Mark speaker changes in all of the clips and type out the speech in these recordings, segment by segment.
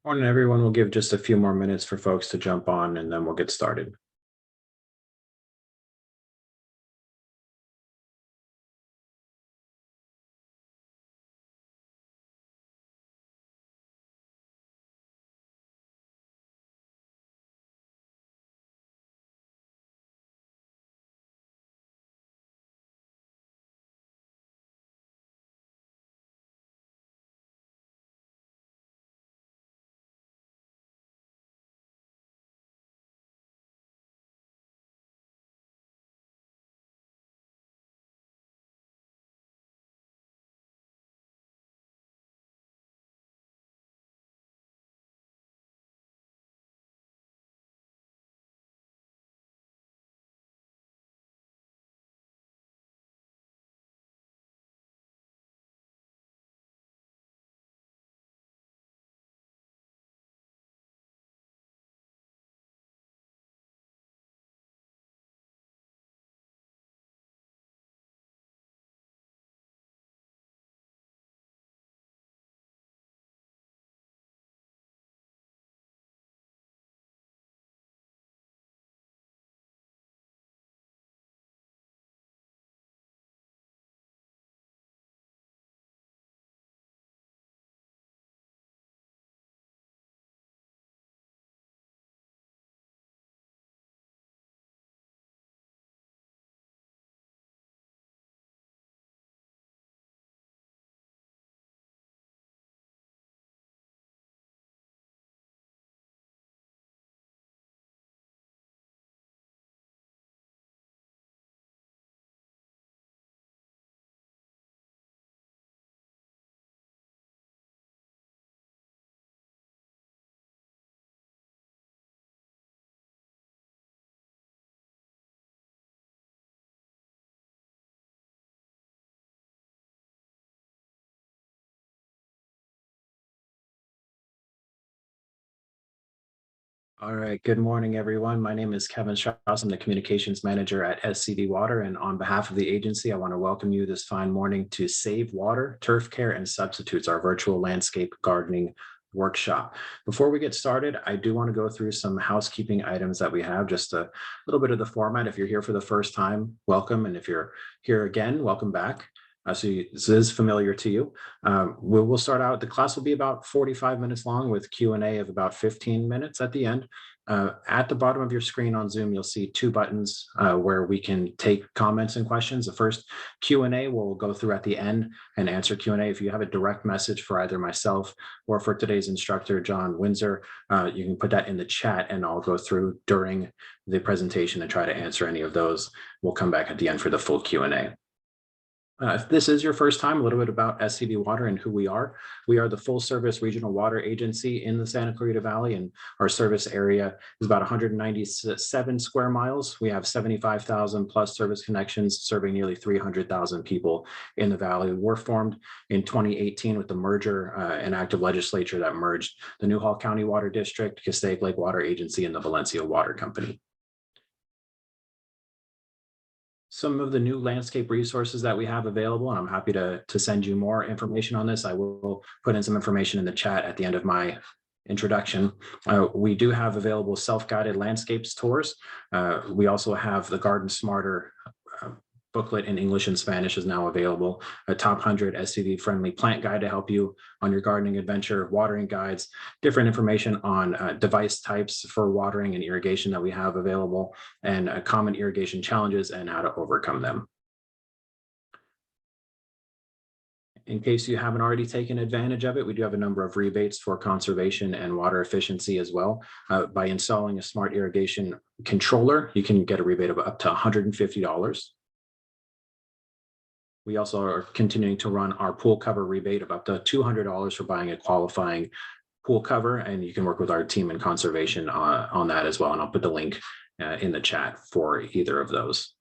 Speaker 1: Morning, everyone. We'll give just a few more minutes for folks to jump on and then we'll get started. All right. Good morning, everyone. My name is Kevin Strauss. I'm the communications manager at SCV Water. And on behalf of the agency, I want to welcome you this fine morning to Save Water, Turf Care and Substitutes, our virtual landscape gardening workshop. Before we get started, I do want to go through some housekeeping items that we have, just a little bit of the format. If you're here for the first time, welcome. And if you're here again, welcome back. This is familiar to you. We'll start out. The class will be about 45 minutes long with Q&A of about 15 minutes at the end. At the bottom of your screen on Zoom, you'll see two buttons where we can take comments and questions. The first Q&A we'll go through at the end and answer Q&A. If you have a direct message for either myself or for today's instructor, John Windsor, you can put that in the chat and I'll go through during the presentation and try to answer any of those. We'll come back at the end for the full Q&A. If this is your first time, a little bit about SCV Water and who we are. We are the full service regional water agency in the Santa Clarita Valley, and our service area is about 197 square miles. We have 75,000 plus service connections serving nearly 300,000 people in the valley. We're formed in 2018 with the merger and active legislature that merged the Newhall County Water District, Castaic Lake Water Agency, and the Valencia Water Company. Some of the new landscape resources that we have available, and I'm happy to send you more information on this. I will put in some information in the chat at the end of my introduction. We do have available self-guided landscapes tours. We also have the Garden Smarter booklet in English and Spanish is now available. A top 100 SCV friendly plant guide to help you on your gardening adventure, watering guides, different information on device types for watering and irrigation that we have available, and common irrigation challenges and how to overcome them. In case you haven't already taken advantage of it, we do have a number of rebates for conservation and water efficiency as well. By installing a smart irrigation controller, you can get a rebate of up to $150. We also are continuing to run our pool cover rebate of up to $200 for buying a qualifying pool cover, and you can work with our team in conservation on that as well. And I'll put the link in the chat for either of those.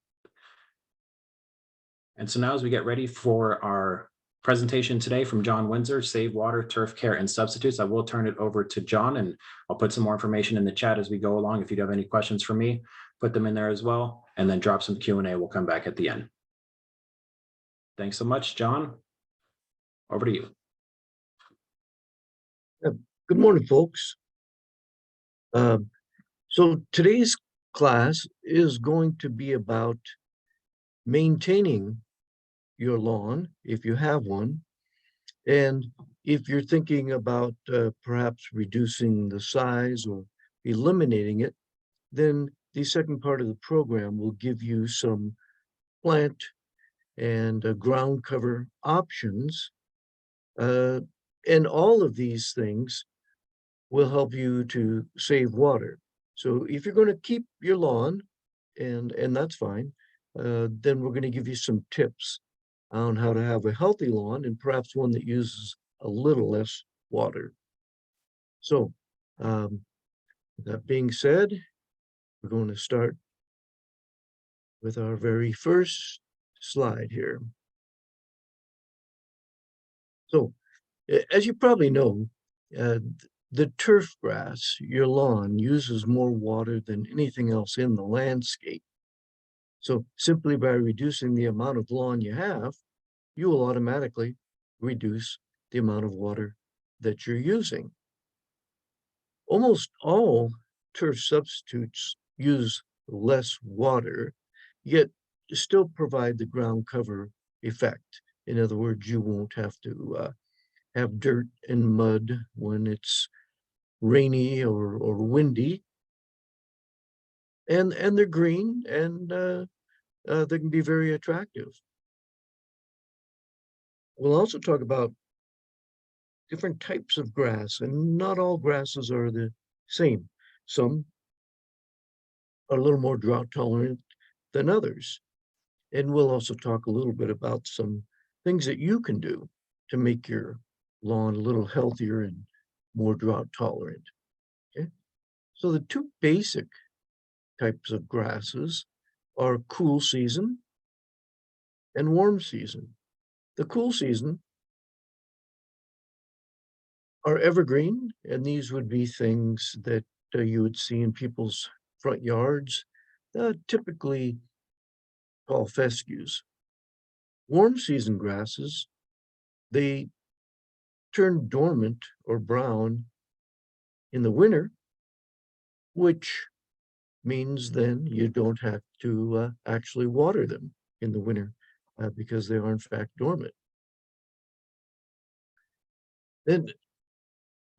Speaker 1: And so now as we get ready for our presentation today from John Windsor, Save Water, Turf Care and Substitutes, I will turn it over to John, and I'll put some more information in the chat as we go along. If you have any questions for me, put them in there as well, and then drop some Q&A. We'll come back at the end. Thanks so much, John. Over to you.
Speaker 2: Good. Good morning, folks. So today's class is going to be about maintaining your lawn, if you have one, and if you're thinking about perhaps reducing the size or eliminating it, then the second part of the program will give you some plant and ground cover options. Uh, and all of these things will help you to save water. So if you're going to keep your lawn, and that's fine, then we're going to give you some tips on how to have a healthy lawn and perhaps one that uses a little less water. So that being said, we're going to start with our very first slide here. So as you probably know, uh, the turf grass, your lawn, uses more water than anything else in the landscape. So simply by reducing the amount of lawn you have, you will automatically reduce the amount of water that you're using. Almost all turf substitutes use less water, yet still provide the ground cover effect. In other words, you won't have to have dirt and mud when it's rainy or windy. And they're green and they can be very attractive. We'll also talk about different types of grass, and not all grasses are the same. Some are a little more drought tolerant than others. And we'll also talk a little bit about some things that you can do to make your lawn a little healthier and more drought tolerant. Okay. So the two basic types of grasses are cool season and warm season. The cool season are evergreen, and these would be things that you would see in people's front yards, typically called fescues. Warm season grasses, they turn dormant or brown in the winter, which means then you don't have to actually water them in the winter because they are in fact dormant. Then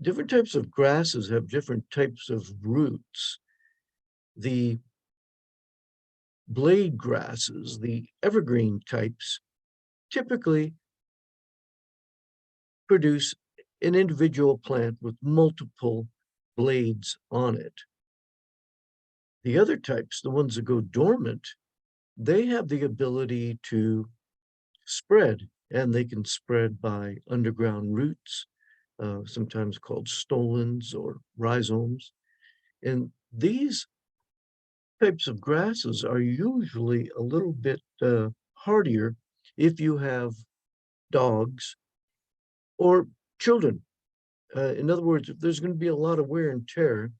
Speaker 2: different types of grasses have different types of roots. The blade grasses, the evergreen types, typically produce an individual plant with multiple blades on it. The other types, the ones that go dormant, they have the ability to spread, and they can spread by underground roots, sometimes called stolons or rhizomes. And these types of grasses are usually a little bit hardier if you have dogs or children. In other words, if there's going to be a lot of wear and tear,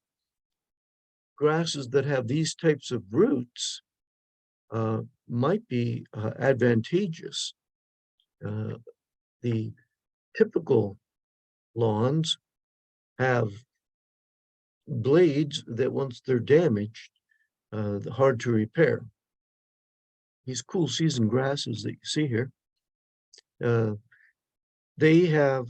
Speaker 2: grasses that have these types of roots might be advantageous. The typical lawns have blades that once they're damaged, hard to repair. These cool season grasses that you see here, they have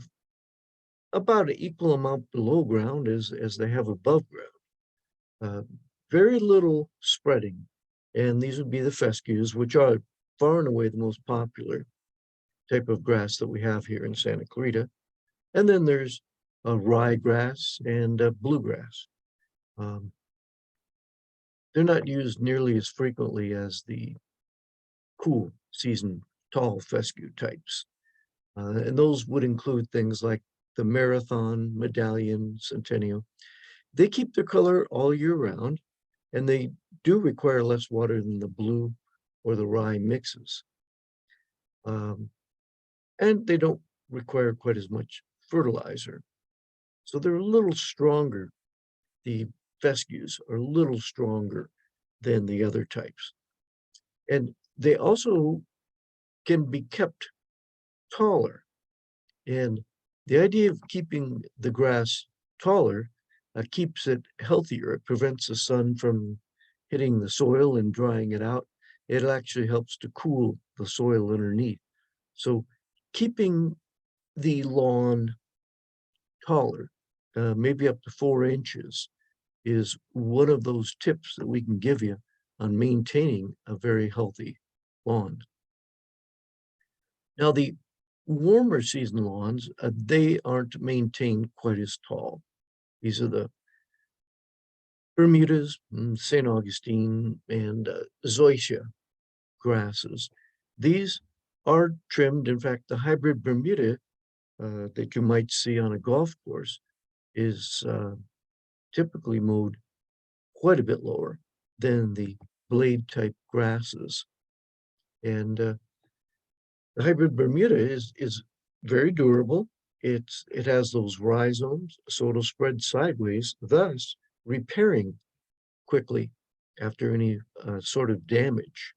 Speaker 2: about an equal amount below ground as they have above ground. Very little spreading. And these would be the fescues, which are far and away the most popular type of grass that we have here in Santa Clarita. And then there's ryegrass and bluegrass. They're not used nearly as frequently as the cool season tall fescue types. And those would include things like the marathon, medallion, centennial. They keep their color all year round, and they do require less water than the blue or the rye mixes. And they don't require quite as much fertilizer. So they're a little stronger. The fescues are a little stronger than the other types. And they also can be kept taller. And the idea of keeping the grass taller, keeps it healthier. It prevents the sun from hitting the soil and drying it out. It actually helps to cool the soil underneath. So keeping the lawn taller, maybe up to 4 inches, is one of those tips that we can give you on maintaining a very healthy lawn. Now, the warmer season lawns, they aren't maintained quite as tall. These are the Bermudas, St. Augustine, and Zoysia grasses. These are trimmed. In fact, the hybrid Bermuda that you might see on a golf course is typically mowed quite a bit lower than the blade type grasses. And the hybrid Bermuda is very durable. It has those rhizomes, so it'll spread sideways, thus repairing quickly after any sort of damage.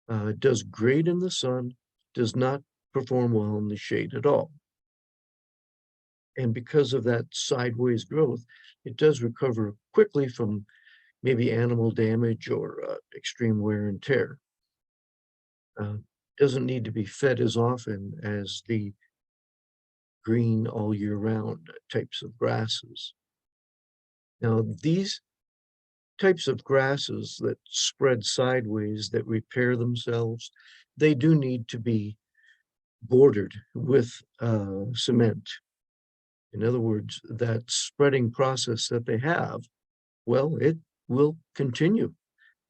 Speaker 2: It does great in the sun, does not perform well in the shade at all. And because of that sideways growth, it does recover quickly from maybe animal damage or extreme wear and tear. Doesn't need to be fed as often as the green all year round types of grasses. Now, these types of grasses that spread sideways, that repair themselves, they do need to be bordered with cement. In other words, that spreading process that they have, well, it will continue.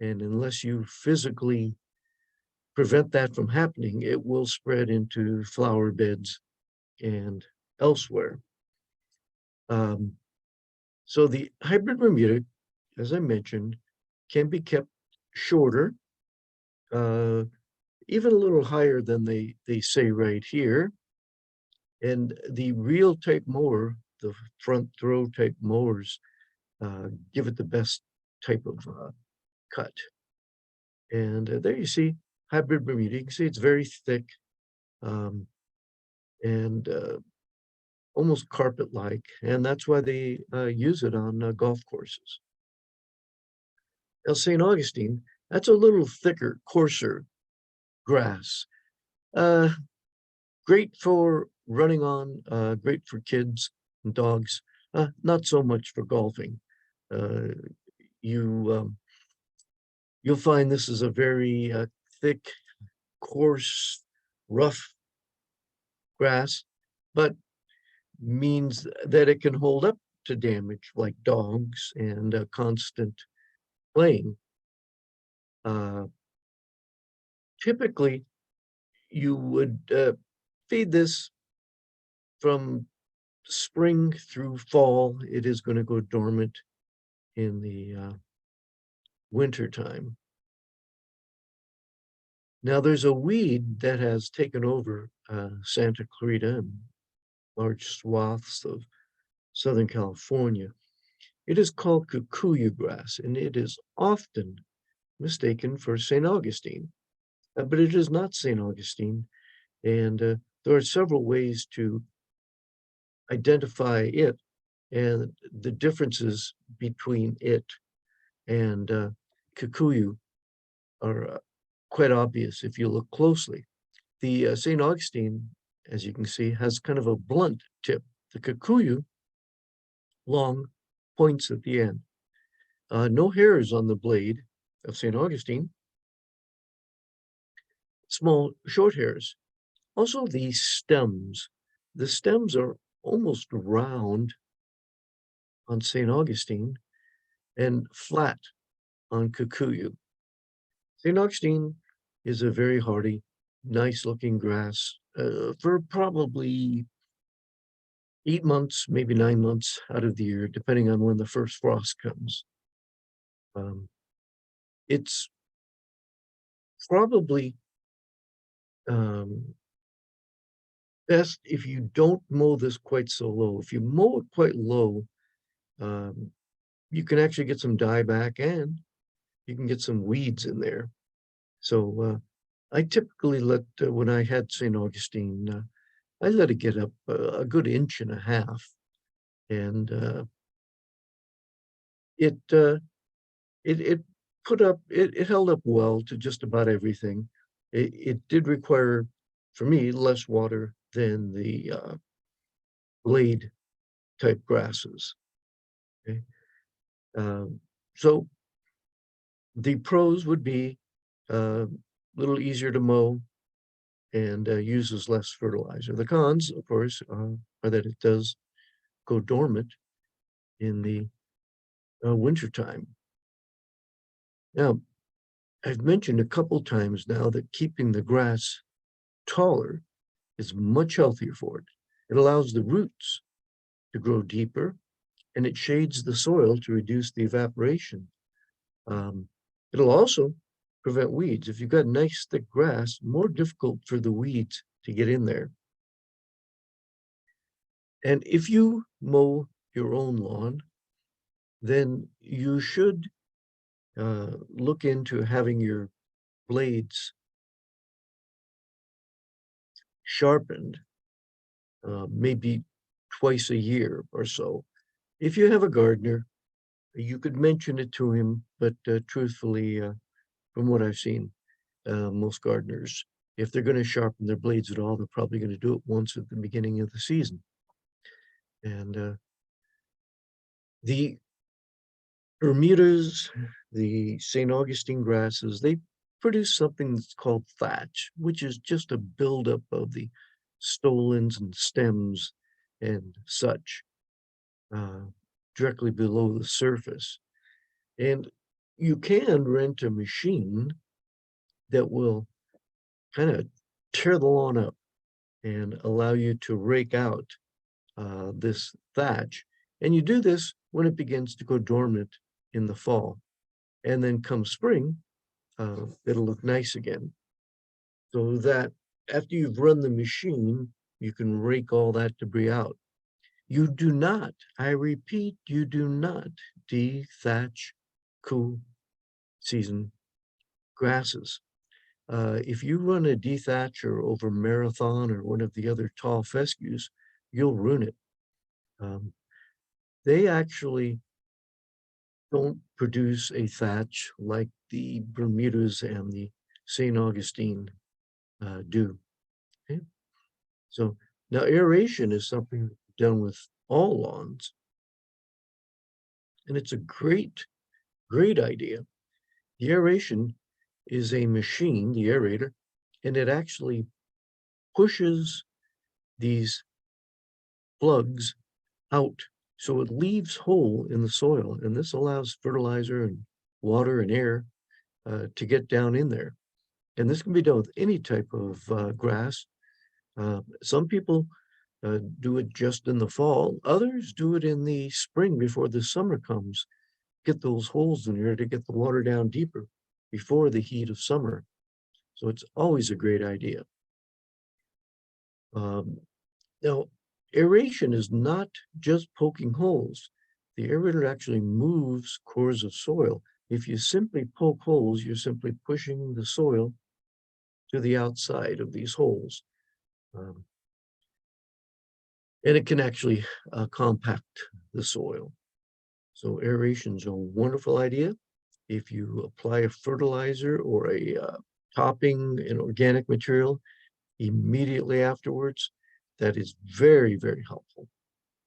Speaker 2: And unless you physically prevent that from happening, it will spread into flower beds and elsewhere. So the hybrid Bermuda, as I mentioned, can be kept shorter, even a little higher than they say right here. And the real type mower, the front throw type mowers, give it the best type of cut. And there you see hybrid Bermuda. You can see it's very thick and almost carpet-like, and that's why they use it on golf courses. Now, St. Augustine, that's a little thicker, coarser grass. Uh, Great for running on, great for kids and dogs, not so much for golfing. Uh, you, you'll find this is a very thick, coarse, rough grass, but means that it can hold up to damage like dogs and constant playing. Typically, you would feed this from spring through fall. It is going to go dormant in the winter time. Now, there's a weed that has taken over Santa Clarita and large swaths of Southern California. It is called kikuyu grass, and it is often mistaken for St. Augustine, but it is not St. Augustine. And there are several ways to identify it and the differences between it and kikuyu are quite obvious if you look closely. The St. Augustine, as you can see, has kind of a blunt tip. The kikuyu, long points at the end. No hairs on the blade of St. Augustine. Small, short hairs. Also, the stems. The stems are almost round on St. Augustine and flat on kikuyu. St. Augustine is a very hardy, nice looking grass for probably 8 months, maybe 9 months out of the year, depending on when the first frost comes. It's probably best if you don't mow this quite so low. If you mow it quite low, you can actually get some dieback and you can get some weeds in there. So I typically let, when I had St. Augustine, I let it get up a good 1.5 inches And it uh, it put up it held up well to just about everything. It did require, for me, less water than the blade type grasses. Okay? Um, so the pros would be a little easier to mow and uses less fertilizer. The cons, of course, are that it does go dormant in the winter time. Now, I've mentioned a couple times now that keeping the grass taller is much healthier for it. It allows the roots to grow deeper and it shades the soil to reduce the evaporation. Um, it'll also prevent weeds. If you've got nice thick grass, more difficult for the weeds to get in there. And if you mow your own lawn, then you should look into having your blades sharpened, maybe twice a year or so. If you have a gardener, you could mention it to him, but truthfully, from what I've seen, most gardeners, if they're going to sharpen their blades at all, they're probably going to do it once at the beginning of the season. And the Bermudas, the St. Augustine grasses, they produce something that's called thatch, which is just a buildup of the stolons and stems and such uh, directly below the surface. And you can rent a machine that will kind of tear the lawn up and allow you to rake out this thatch. And you do this when it begins to go dormant in the fall. And then come spring, it'll look nice again. So that after you've run the machine, you can rake all that debris out. You do not, I repeat, you do not de-thatch cool season grasses. If you run a dethatcher over Marathon or one of the other tall fescues, you'll ruin it. Um, they actually don't produce a thatch like the Bermudas and the St. Augustine do. Okay? So now aeration is something done with all lawns, and it's a great, great idea. The aeration is a machine, the aerator, and it actually pushes these plugs out. So it leaves hole in the soil, and this allows fertilizer and water and air to get down in there. And this can be done with any type of grass. Some people do it just in the fall. Others do it in the spring before the summer comes. Get those holes in there to get the water down deeper before the heat of summer. So it's always a great idea. Now, aeration is not just poking holes. The aerator actually moves cores of soil. If you simply poke holes, you're simply pushing the soil to the outside of these holes. And it can actually compact the soil. So aeration is a wonderful idea. If you apply a fertilizer or a topping, an organic material immediately afterwards, that is very, very helpful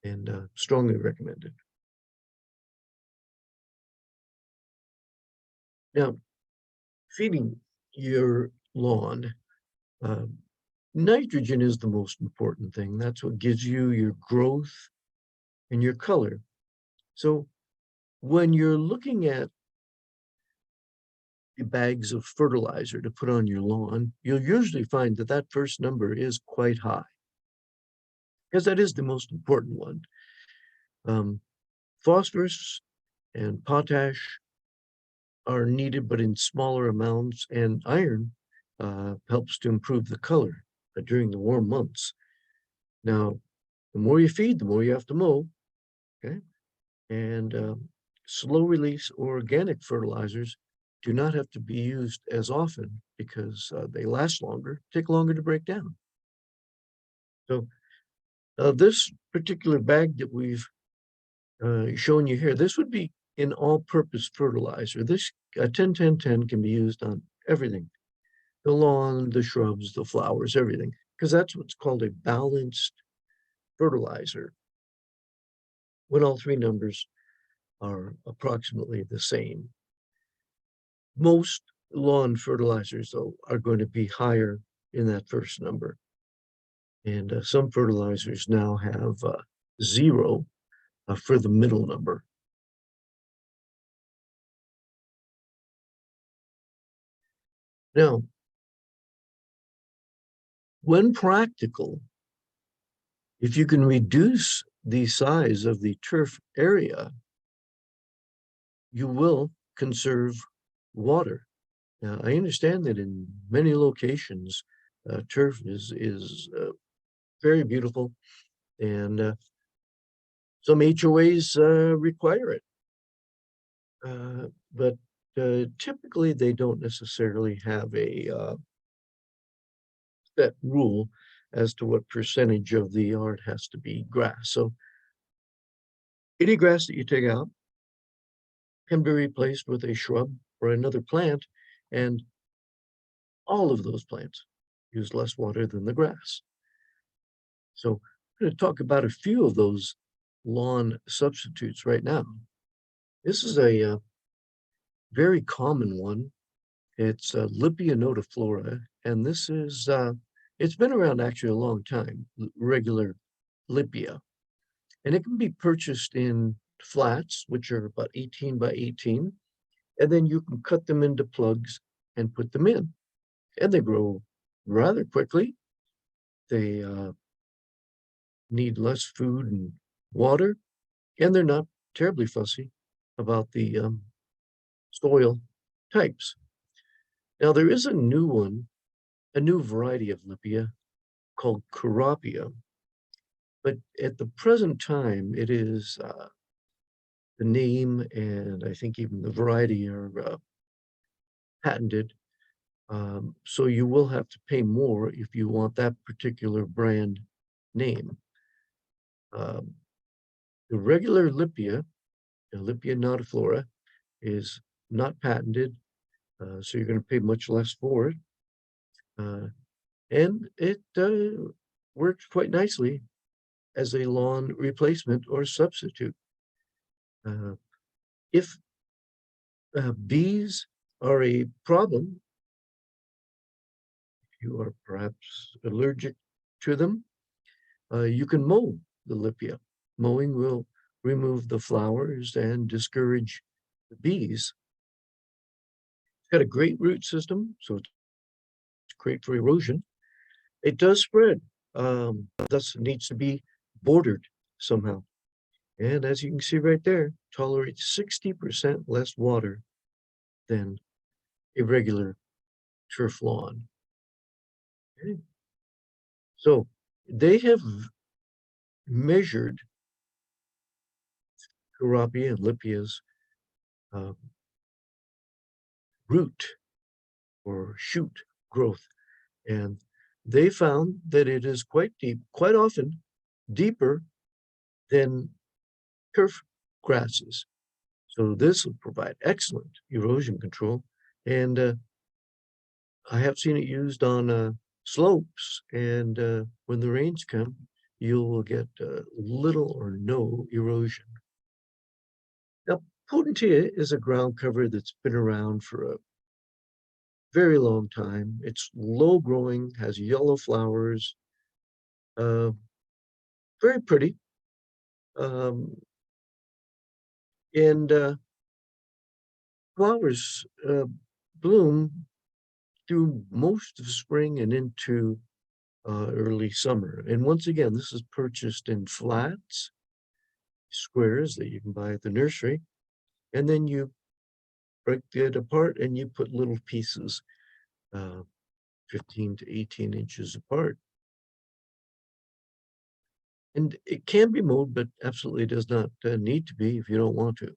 Speaker 2: and strongly recommended. Now, feeding your lawn, uh, nitrogen is the most important thing. That's what gives you your growth and your color. So when you're looking at the bags of fertilizer to put on your lawn, you'll usually find that that first number is quite high because that is the most important one. Phosphorus and potash are needed, but in smaller amounts, and iron helps to improve the color during the warm months. Now, the more you feed, the more you have to mow, okay? And slow release organic fertilizers do not have to be used as often because they last longer, take longer to break down. So this particular bag that we've showing you here. This would be an all-purpose fertilizer. This 10-10-10 can be used on everything, the lawn, the shrubs, the flowers, everything, because that's what's called a balanced fertilizer when all three numbers are approximately the same. Most lawn fertilizers, though, are going to be higher in that first number. And some fertilizers now have 0 for the middle number. Now, when practical, if you can reduce the size of the turf area, you will conserve water. Now, I understand that in many locations, turf is very beautiful, and some HOAs require it. But typically they don't necessarily have a set rule as to what percentage of the yard has to be grass. So any grass that you take out can be replaced with a shrub or another plant, and all of those plants use less water than the grass. So I'm going to talk about a few of those lawn substitutes right now. This is a very common one. It's Lippia notiflora, and this is it's been around actually a long time, regular Lippia, and it can be purchased in flats, which are about 18 by 18, and then you can cut them into plugs and put them in, and they grow rather quickly. They need less food and water, and they're not terribly fussy about the soil types. Now there is a new one, a new variety of Lippia called Carapia, but at the present time, it is the name and I think even the variety are patented. So you will have to pay more if you want that particular brand name. Um, the regular Lippia, Lippia notiflora, is not patented, so you're going to pay much less for it. And it works quite nicely as a lawn replacement or substitute. If bees are a problem, if you are perhaps allergic to them, you can mow the Lippia. Mowing will remove the flowers and discourage the bees. It's got a great root system, so it's great for erosion. It does spread, thus it needs to be bordered somehow. And as you can see right there, tolerates 60% less water than a regular turf lawn. Okay. So they have measured Carapia and Lippia's uh, root or shoot growth, and they found that it is quite deep, quite often deeper than turf grasses. So this will provide excellent erosion control, and I have seen it used on slopes, and when the rains come, you will get little or no erosion. Now, Potentia is a ground cover that's been around for a very long time. It's low growing, has yellow flowers, uh, very pretty. Um, and flowers bloom through most of spring and into early summer. And once again, this is purchased in flats, squares that you can buy at the nursery, and then you break it apart and you put little pieces, uh, 15 to 18 inches apart. And it can be mowed, but absolutely does not need to be if you don't want to.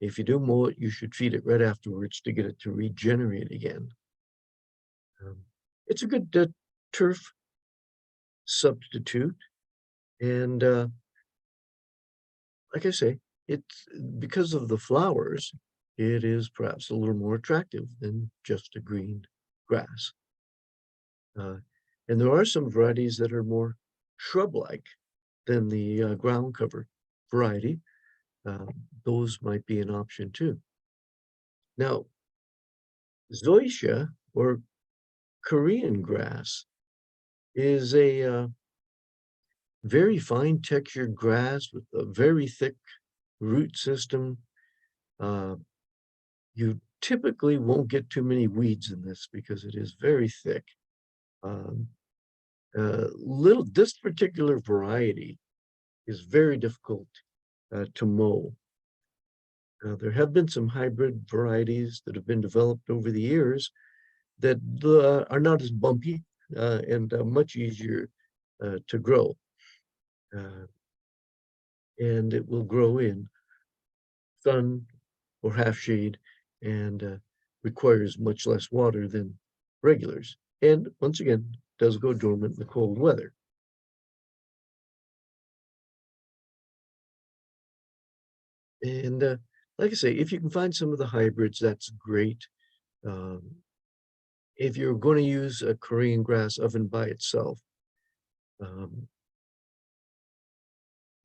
Speaker 2: If you do mow it, you should feed it right afterwards to get it to regenerate again. It's a good turf substitute. And like I say, it's because of the flowers, it is perhaps a little more attractive than just a green grass. Uh, and there are some varieties that are more shrub-like than the ground cover variety. Uh, those might be an option too. Now, zoysia or Korean grass is a very fine textured grass with a very thick root system. Uh, you typically won't get too many weeds in this because it is very thick. Um, this particular variety is very difficult to mow. There have been some hybrid varieties that have been developed over the years that are not as bumpy and much easier to grow. Uh, and it will grow in sun or half shade and requires much less water than regulars. And once again, does go dormant in the cold weather. And like I say, if you can find some of the hybrids, that's great. Um, if you're going to use a Korean grass oven by itself, um,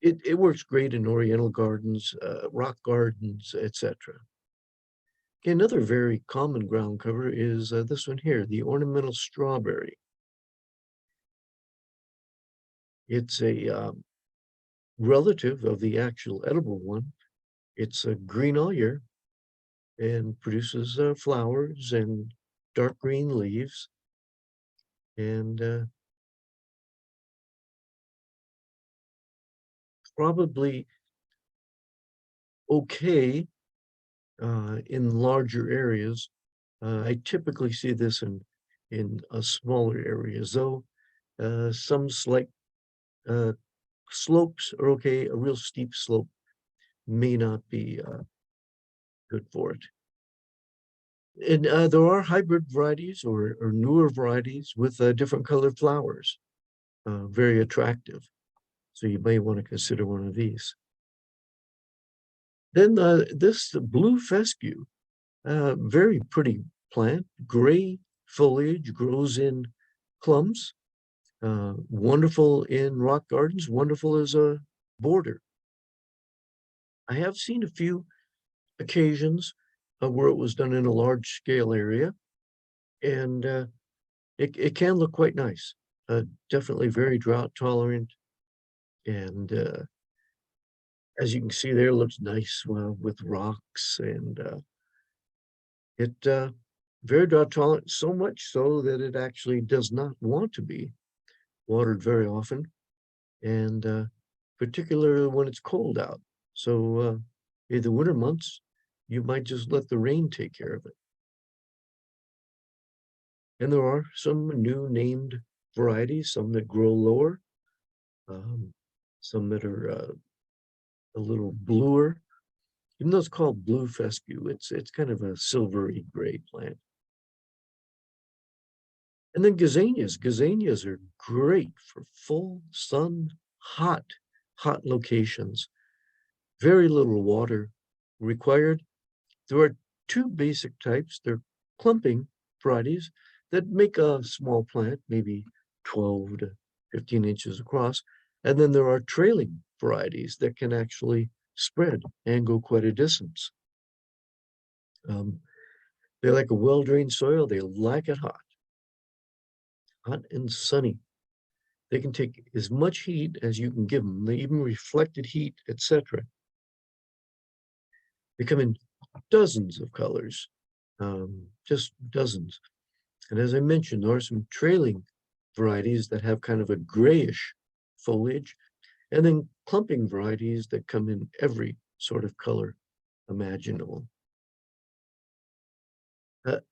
Speaker 2: it works great in oriental gardens, rock gardens, etc. Another very common ground cover is this one here, the ornamental strawberry. It's a relative of the actual edible one. It's green all year and produces flowers and dark green leaves. And probably okay in larger areas. I typically see this in smaller areas, though some slight uh, slopes are okay. A real steep slope may not be good for it. And there are hybrid varieties or newer varieties with different colored flowers, very attractive. So you may want to consider one of these. Then this blue fescue, very pretty plant, gray foliage, grows in clumps, wonderful in rock gardens, wonderful as a border. I have seen a few occasions where it was done in a large scale area, and it can look quite nice. Definitely very drought tolerant, and as you can see there, looks nice with rocks and it very drought tolerant, so much so that it actually does not want to be watered very often, and particularly when it's cold out. So in the winter months, you might just let the rain take care of it. And there are some new named varieties, some that grow lower, um, some that are a little bluer. Even though it's called blue fescue, it's kind of a silvery gray plant. And then gazanias. Gazanias are great for full sun, hot locations. Very little water required. There are two basic types. They're clumping varieties that make a small plant, maybe 12 to 15 inches across. And then there are trailing varieties that can actually spread and go quite a distance. They like a well-drained soil. They like it hot and sunny. They can take as much heat as you can give them. They even reflected heat, etc. They come in dozens of colors, just dozens. And as I mentioned, there are some trailing varieties that have kind of a grayish foliage, and then clumping varieties that come in every sort of color imaginable.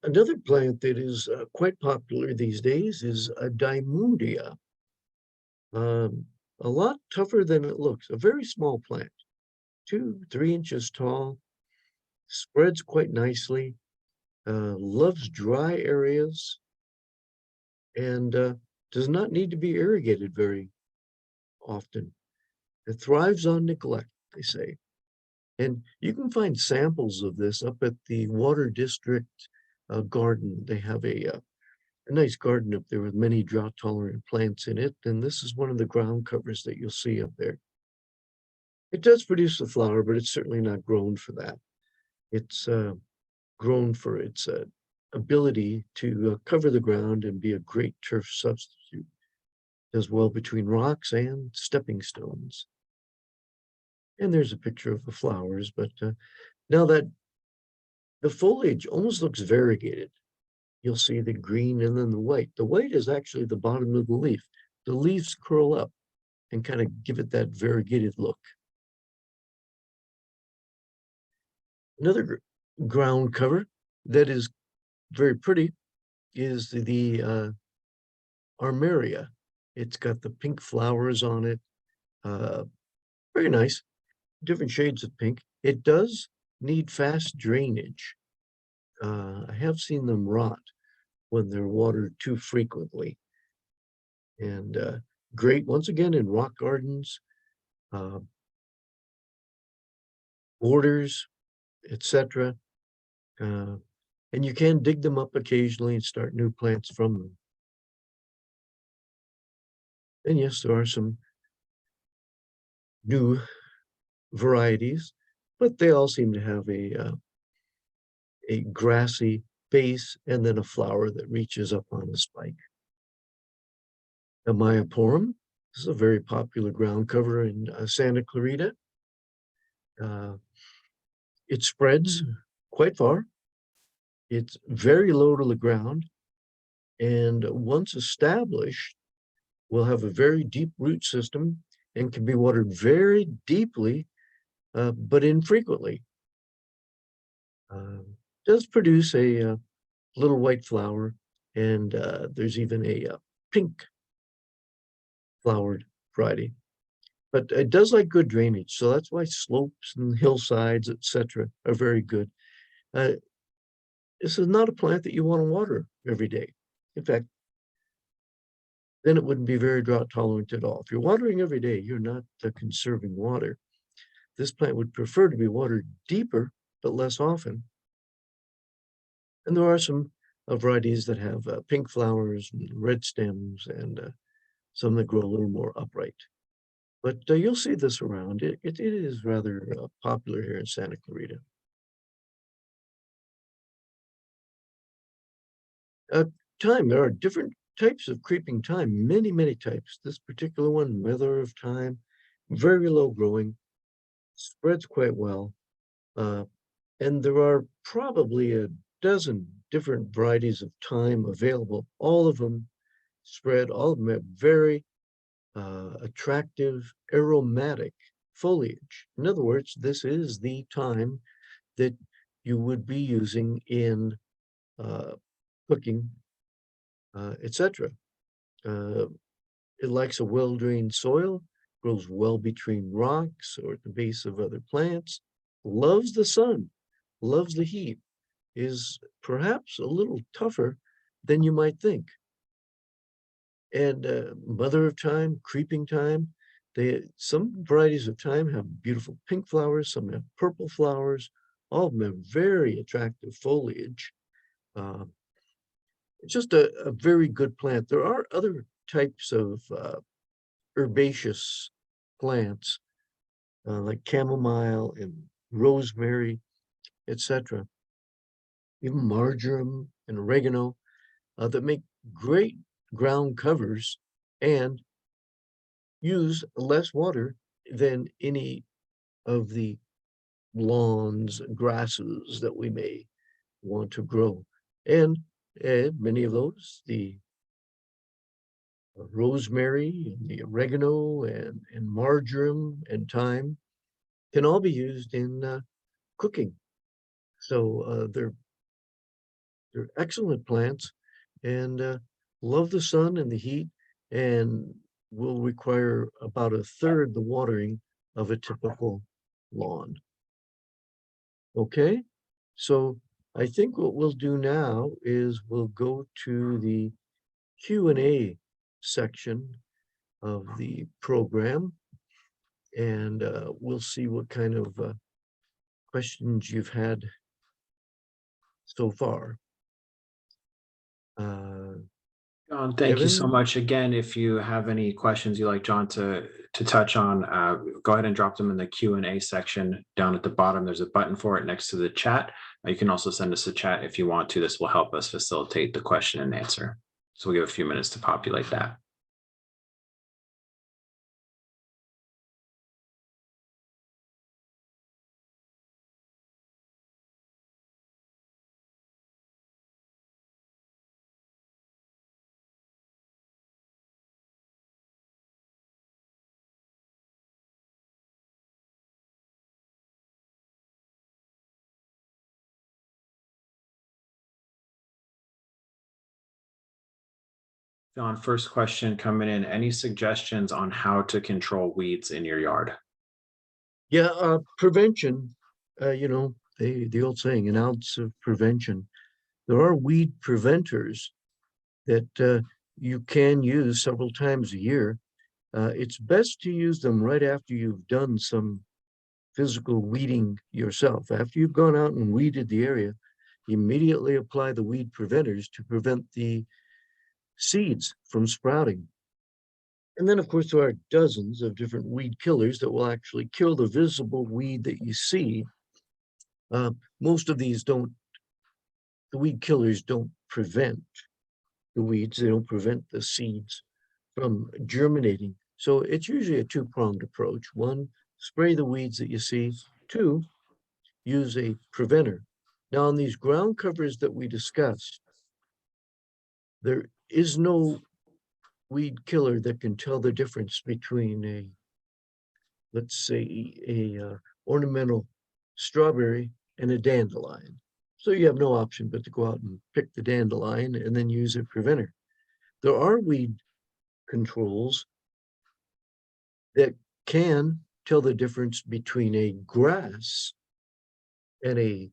Speaker 2: Another plant that is quite popular these days is a Dimundia. A lot tougher than it looks. A very small plant, 2, 3 inches tall, spreads quite nicely, loves dry areas, and does not need to be irrigated very often. It thrives on neglect, they say. And you can find samples of this up at the Water District garden. They have a nice garden up there with many drought tolerant plants in it. And this is one of the ground covers that you'll see up there. It does produce a flower, but it's certainly not grown for that. It's grown for its ability to cover the ground and be a great turf substitute. Does well between rocks and stepping stones. And there's a picture of the flowers, but now that the foliage almost looks variegated. You'll see the green and then the white. The white is actually the bottom of the leaf. The leaves curl up and kind of give it that variegated look. Another ground cover that is very pretty is the armeria. It's got the pink flowers on it. Very nice, different shades of pink. It does need fast drainage. I have seen them rot when they're watered too frequently. And great, once again, in rock gardens, uh, borders, etc. And you can dig them up occasionally and start new plants from them. And yes, there are some new varieties, but they all seem to have a grassy base and then a flower that reaches up on a spike. The Myoporum, this is a very popular ground cover in Santa Clarita. It spreads quite far. It's very low to the ground. And once established, will have a very deep root system and can be watered very deeply, but infrequently. Does produce a little white flower, and there's even a pink flowered variety. But it does like good drainage, so that's why slopes and hillsides, etc., are very good. This is not a plant that you want to water every day. In fact, then it wouldn't be very drought tolerant at all. If you're watering every day, you're not conserving water. This plant would prefer to be watered deeper, but less often. And there are some varieties that have pink flowers, and red stems, and some that grow a little more upright. But you'll see this around. It is rather popular here in Santa Clarita. Thyme, there are different types of creeping thyme, many types. This particular one, mother of thyme, very low growing, spreads quite well. And there are probably a dozen different varieties of thyme available. All of them spread, all of them have very attractive, aromatic foliage. In other words, this is the thyme that you would be using in cooking, etc. It likes a well-drained soil, grows well between rocks or at the base of other plants, loves the sun, loves the heat, is perhaps a little tougher than you might think. And mother of thyme, creeping thyme, some varieties of thyme have beautiful pink flowers, some have purple flowers, all of them have very attractive foliage. It's just a very good plant. There are other types of herbaceous plants like chamomile and rosemary, etc. Even marjoram and oregano that make great ground covers and use less water than any of the lawns, grasses that we may want to grow. And many of those, the rosemary, and the oregano, and marjoram, and thyme, can all be used in cooking. So they're excellent plants and love the sun and the heat and will require about a third the watering of a typical lawn. Okay, so I think what we'll do now is we'll go to the Q&A section of the program, and we'll see what kind of questions you've had so far.
Speaker 1: John, thank you so
Speaker 2: Kevin?
Speaker 1: much. Again, if you have any questions you'd like John to touch on, go ahead and drop them in the Q&A section down at the bottom. There's a button for it next to the chat. You can also send us a chat if you want to. This will help us facilitate the question and answer. So we'll give a few minutes to populate that. John, first question coming in. Any suggestions on how to control weeds in your yard?
Speaker 2: Yeah, prevention, the old saying, an ounce of prevention. There are weed preventers that you can use several times a year. It's best to use them right after you've done some physical weeding yourself. After you've gone out and weeded the area, immediately apply the weed preventers to prevent the seeds from sprouting. And then, of course, there are dozens of different weed killers that will actually kill the visible weed that you see. Most of these don't, the weed killers don't prevent the weeds, they don't prevent the seeds from germinating. So it's usually a two-pronged approach. One, spray the weeds that you see. Two, use a preventer. Now, on these ground covers that we discussed, there is no weed killer that can tell the difference between a, let's say, a ornamental strawberry and a dandelion. So you have no option but to go out and pick the dandelion and then use a preventer. There are weed controls that can tell the difference between a grass and a,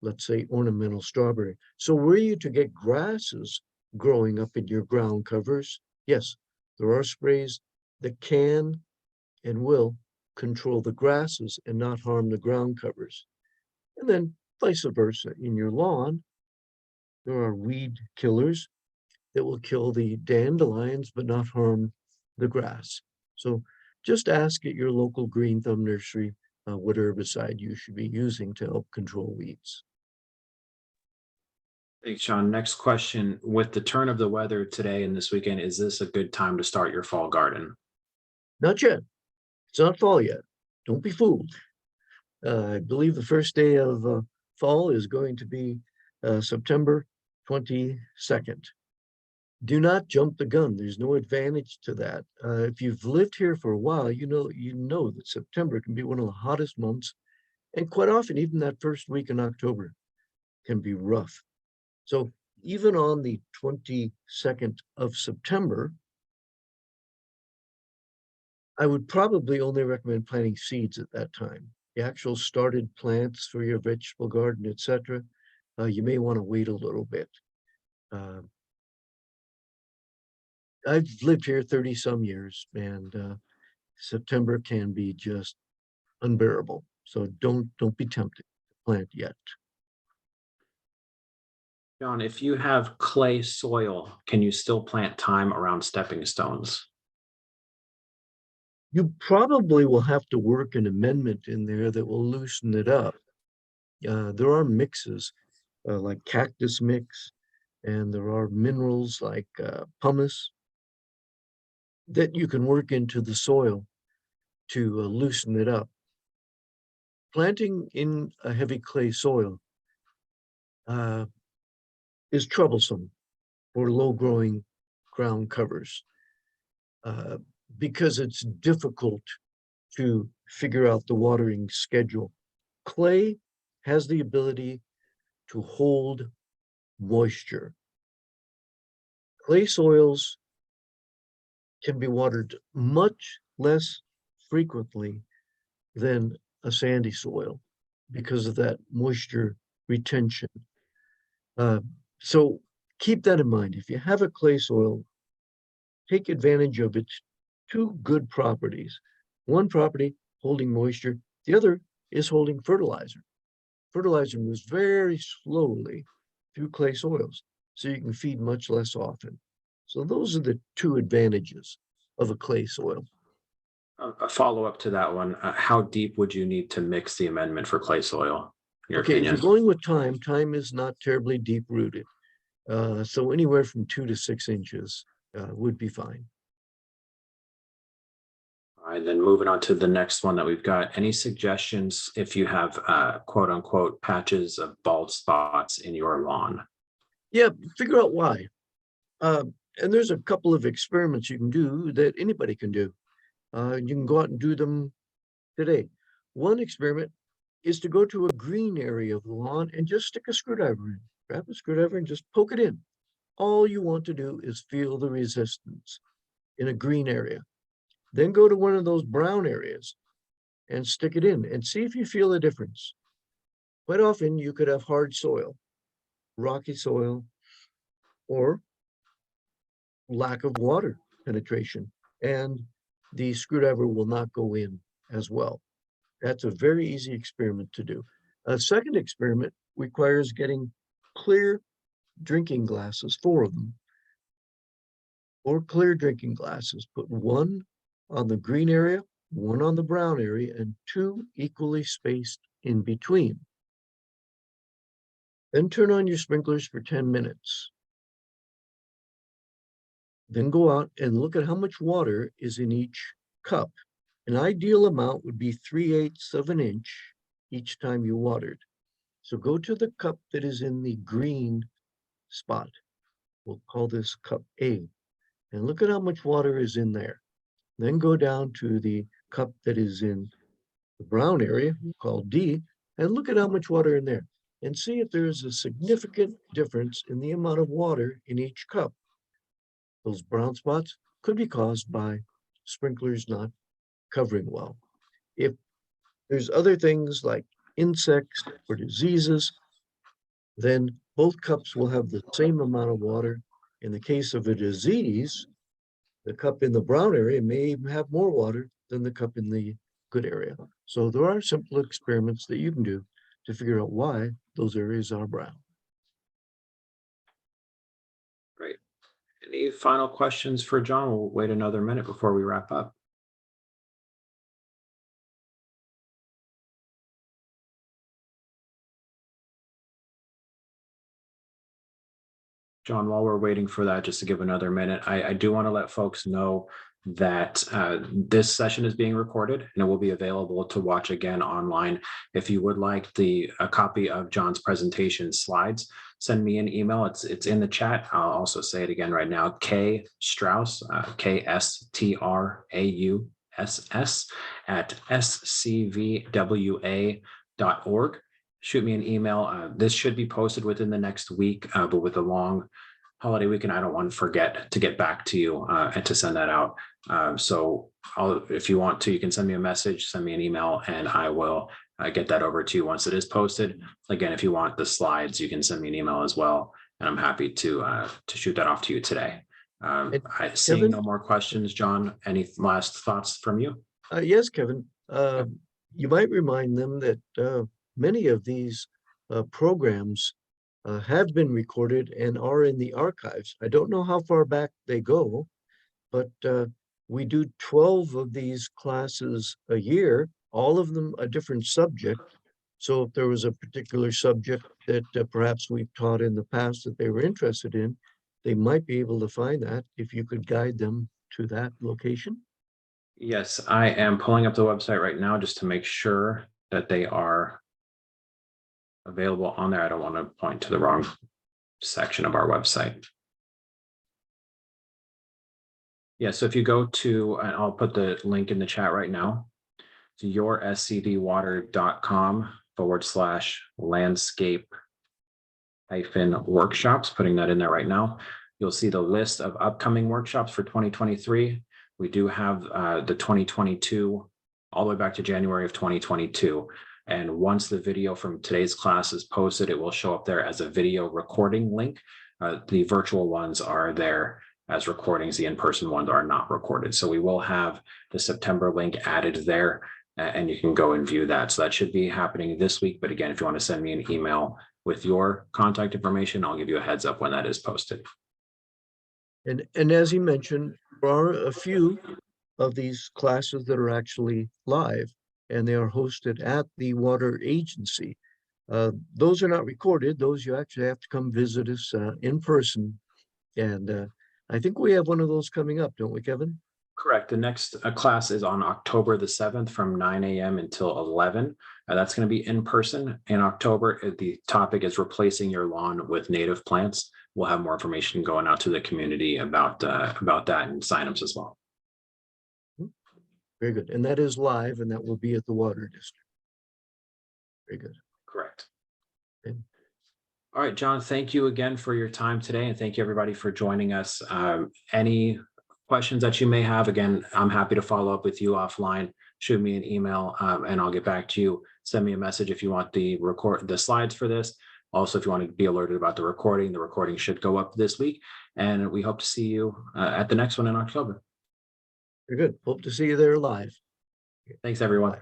Speaker 2: let's say, ornamental strawberry. So were you to get grasses growing up in your ground covers, yes, there are sprays that can and will control the grasses and not harm the ground covers. And then vice versa, in your lawn, there are weed killers that will kill the dandelions but not harm the grass. So just ask at your local green thumb nursery what herbicide you should be using to help control weeds.
Speaker 1: Thanks, Sean. Next question. With the turn of the weather today and this weekend, is this a good time to start your fall garden?
Speaker 2: Not yet. It's not fall yet. Don't be fooled. I believe the first day of fall is going to be September 22nd. Do not jump the gun. There's no advantage to that. If you've lived here for a while, you know that September can be one of the hottest months, and quite often, even that first week in October can be rough. So even on the 22nd of September, I would probably only recommend planting seeds at that time. The actual started plants for your vegetable garden, etc., you may want to wait a little bit. I've lived here 30 some years, and September can be just unbearable. So don't be tempted to plant yet.
Speaker 1: John, if you have clay soil, can you still plant thyme around stepping stones?
Speaker 2: You probably will have to work an amendment in there that will loosen it up. There are mixes like cactus mix, and there are minerals like pumice that you can work into the soil to loosen it up. Planting in a heavy clay soil is troublesome for low-growing ground covers because it's difficult to figure out the watering schedule. Clay has the ability to hold moisture. Clay soils can be watered much less frequently than a sandy soil because of that moisture retention. So keep that in mind. If you have a clay soil, take advantage of its two good properties. One property, holding moisture. The other is holding fertilizer. fertilizer moves very slowly through clay soils, so you can feed much less often. So those are the two advantages of a clay soil.
Speaker 1: A follow-up to that one, how deep would you need to mix the amendment for clay soil, in your
Speaker 2: Okay, if
Speaker 1: opinion?
Speaker 2: you're going with time is not terribly deep rooted. So anywhere from 2 to 6 inches would be fine.
Speaker 1: All right, then moving on to the next one that we've got. Any suggestions if you have quote unquote patches of bald spots in your lawn?
Speaker 2: Yeah, figure out why. And there's a couple of experiments you can do that anybody can do. You can go out and do them today. One experiment is to go to a green area of the lawn and just stick a screwdriver in. Grab a screwdriver and just poke it in. All you want to do is feel the resistance in a green area. Then go to one of those brown areas and stick it in and see if you feel a difference. Quite often you could have hard soil, rocky soil, or lack of water penetration, and the screwdriver will not go in as well. That's a very easy experiment to do. A second experiment requires getting clear drinking glasses, 4 of them, or clear drinking glasses. Put one on the green area, one on the brown area, and 2 equally spaced in between. Then turn on your sprinklers for 10 minutes. Then go out and look at how much water is in each cup. An ideal amount would be 3/8 of an inch each time you watered. So go to the cup that is in the green spot. We'll call this cup A, and look at how much water is in there. Then go down to the cup that is in the brown area called D, and look at how much water in there, and see if there is a significant difference in the amount of water in each cup. Those brown spots could be caused by sprinklers not covering well. If there's other things like insects or diseases, then both cups will have the same amount of water. In the case of a disease, the cup in the brown area may have more water than the cup in the good area. So there are simple experiments that you can do to figure out why those areas are brown.
Speaker 1: Great. Any final questions for John? We'll wait another minute before we wrap up. John, while we're waiting for that, just to give another minute, I do want to let folks know that this session is being recorded and it will be available to watch again online. If you would like a copy of John's presentation slides, send me an email. It's in the chat. I'll also say it again right now. K Strauss, KSTRAUSS at scvwa.org. Shoot me an email. This should be posted within the next week, but with a long holiday weekend, I don't want to forget to get back to you and to send that out. So if you want to, you can send me a message, send me an email, and I will get that over to you once it is posted. Again, if you want the slides, you can send me an email as well, and I'm happy to shoot that off to you today. Seeing no more questions, John, any last thoughts from you?
Speaker 2: Yes, Kevin. You might remind them that many of these programs have been recorded and are in the archives. I don't know how far back they go, but we do 12 of these classes a year, all of them a different subject. So if there was a particular subject that perhaps we've taught in the past that they were interested in, they might be able to find that if you could guide them to that location.
Speaker 1: Yes, I am pulling up the website right now just to make sure that they are available on there. I don't want to point to the wrong section of our website. Yeah, so if you go to, and I'll put the link in the chat right now, to yourscdwater.com/landscape-workshops, putting that in there right now. You'll see the list of upcoming workshops for 2023. We do have the 2022 all the way back to January of 2022. And once the video from today's class is posted, it will show up there as a video recording link. The virtual ones are there as recordings. The in-person ones are not recorded. So we will have the September link added there. and you can go and view that. So that should be happening this week. But again, if you want to send me an email with your contact information, I'll give you a heads up when that is posted.
Speaker 2: And as he mentioned, there are a few of these classes that are actually live, and they are hosted at the water agency. Those are not recorded. Those you actually have to come visit us in person. And I think we have one of those coming up, don't we, Kevin?
Speaker 1: Correct. The next class is on October the 7th from 9 a.m. until 11. That's going to be in person in October. The topic is replacing your lawn with native plants. We'll have more information going out to the community about that and signups as well.
Speaker 2: Very good. And that is live, and that will be at the Water District. Very good.
Speaker 1: Correct.
Speaker 2: Okay.
Speaker 1: All right, John, thank you again for your time today, and thank you everybody for joining us. Any questions that you may have, again, I'm happy to follow up with you offline. Shoot me an email and I'll get back to you. Send me a message if you want the slides for this. Also, if you want to be alerted about the recording should go up this week, and we hope to see you at the next one in October.
Speaker 2: Very good. Hope to see you there live.
Speaker 1: Thanks, everyone.